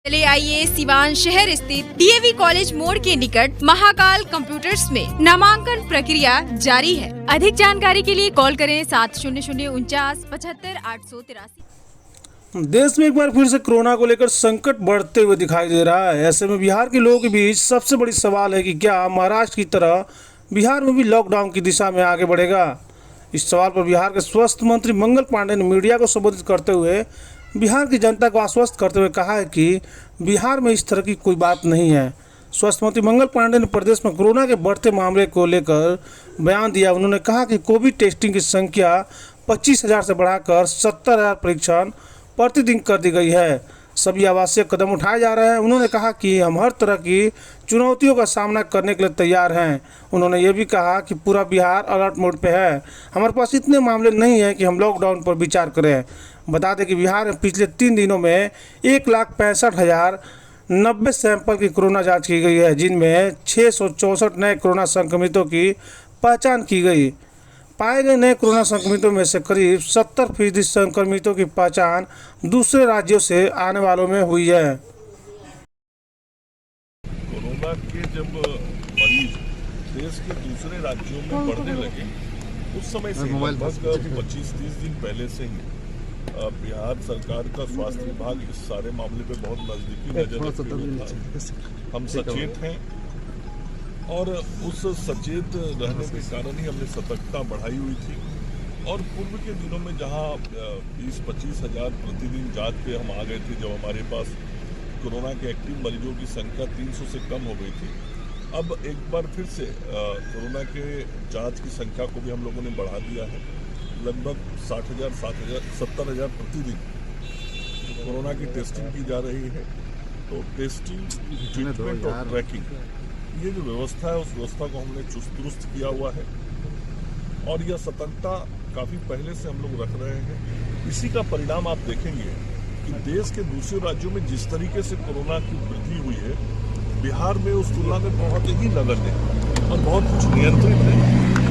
चले आइए सिवान शहर स्थित डीएवी कॉलेज मोड़ के निकट महाकाल कंप्यूटर्स में नामांकन प्रक्रिया जारी है। अधिक जानकारी के लिए कॉल करें 7049 देश में एक बार फिर से कोरोना को लेकर संकट बढ़ते हुए दिखाई दे रहा है। ऐसे में बिहार के लोगों के बीच सबसे बड़ी सवाल है कि क्या महाराष्ट्र की तरह बिहार में भी लॉकडाउन की दिशा में आगे बढ़ेगा। इस सवाल पर बिहार के स्वास्थ्य मंत्री मंगल पांडे ने मीडिया को संबोधित करते हुए बिहार की जनता को आश्वस्त करते हुए कहा है कि बिहार में इस तरह की कोई बात नहीं है। स्वास्थ्य मंत्री मंगल पांडे ने प्रदेश में कोरोना के बढ़ते मामले को लेकर बयान दिया। उन्होंने कहा कि कोविड टेस्टिंग की संख्या 25,000 से बढ़ाकर 70,000 परीक्षण प्रतिदिन कर दी गई है। सभी आवश्यक कदम उठाए जा रहे हैं। उन्होंने कहा कि हम हर तरह की चुनौतियों का सामना करने के लिए तैयार हैं। उन्होंने ये भी कहा कि पूरा बिहार अलर्ट मोड पे है। हमारे पास इतने मामले नहीं हैं कि हम लॉकडाउन पर विचार करें। बता दें कि बिहार में पिछले 3 दिनों में 1,65,090 सैंपल की कोरोना जाँच की गई है, जिनमें 664 नए कोरोना संक्रमितों की पहचान की गई। पाए गए नए कोरोना संक्रमितों में से करीब 70% संक्रमितों की पहचान दूसरे राज्यों से आने वालों में हुई है। कोरोना के जब मरीज देश के दूसरे राज्यों में बढ़ने लगे उस समय से लगभग 25-30 दिन पहले से ही बिहार सरकार का स्वास्थ्य विभाग इस सारे मामले पे बहुत नजदीकी नजर रखे हुए था। हम सचेत हैं और उस सचेत रहने के कारण ही हमने सतर्कता बढ़ाई हुई थी। और पूर्व के दिनों में जहां 20-25 हज़ार प्रतिदिन जांच पे हम आ गए थे, जब हमारे पास कोरोना के एक्टिव मरीजों की संख्या 300 से कम हो गई थी, अब एक बार फिर से कोरोना के जांच की संख्या को भी हम लोगों ने बढ़ा दिया है। लगभग 60,000, 70,000 प्रतिदिन कोरोना की टेस्टिंग की जा रही है। तो टेस्टिंग, ट्रीटमेंट और ट्रैकिंग, ये जो व्यवस्था है उस व्यवस्था को हमने चुस्त दुरुस्त किया हुआ है और यह सतर्कता काफ़ी पहले से हम लोग रख रहे हैं। इसी का परिणाम आप देखेंगे कि देश के दूसरे राज्यों में जिस तरीके से कोरोना की वृद्धि हुई है, बिहार में उस तुलना में बहुत ही नगण्य और बहुत कुछ नियंत्रित है।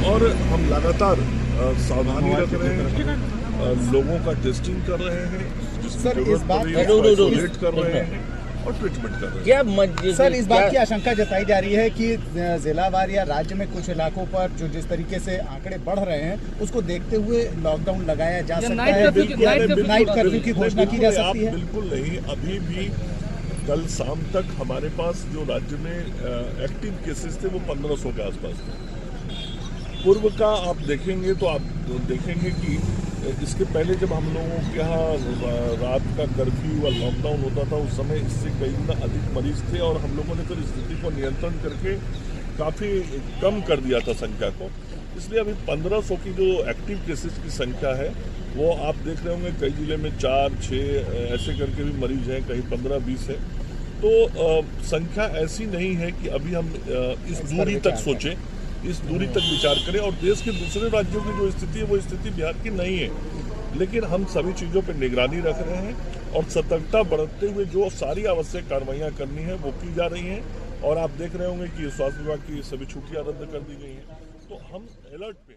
और हम लगातार सावधानी रख रहे हैं, लोगों का टेस्टिंग कर रहे हैं, जिसकी जरूरत पड़ी आइसोलेट कर रहे हैं और ट्रीटमेंट कर रहे हैं। सर, इस बात की आशंका जताई जा रही है कि जिलावार या राज्य में कुछ इलाकों पर जो जिस तरीके से आंकड़े बढ़ रहे हैं उसको देखते हुए लॉकडाउन लगाया जा सकता है, नाइट कर्फ्यू की घोषणा की जा सकती है। बिल्कुल नहीं, अभी भी कल शाम तक हमारे पास जो राज्य में एक्टिव केसेस थे वो 1500 के आसपास थे। पूर्व का आप देखेंगे तो आप देखेंगे कि इसके पहले जब हम लोगों के यहाँ रात का कर्फ्यू व लॉकडाउन होता था उस समय इससे कई गुना अधिक मरीज थे और हम लोगों ने फिर स्थिति को नियंत्रण करके काफ़ी कम कर दिया था संख्या को। इसलिए अभी 1500 की जो एक्टिव केसेस की संख्या है वो आप देख रहे होंगे कई जिले में 4-6 ऐसे करके भी मरीज हैं, कहीं 15-20 है। तो संख्या ऐसी नहीं है कि अभी हम इस दूरी तक सोचें, इस दूरी तक विचार करें। और देश के दूसरे राज्यों की जो स्थिति है वो स्थिति बिहार की नहीं है, लेकिन हम सभी चीज़ों पर निगरानी रख रहे हैं और सतर्कता बरतते हुए जो सारी आवश्यक कार्रवाइयाँ करनी है वो की जा रही हैं। और आप देख रहे होंगे कि स्वास्थ्य विभाग की सभी छुट्टियाँ रद्द कर दी गई हैं। तो हम अलर्ट पे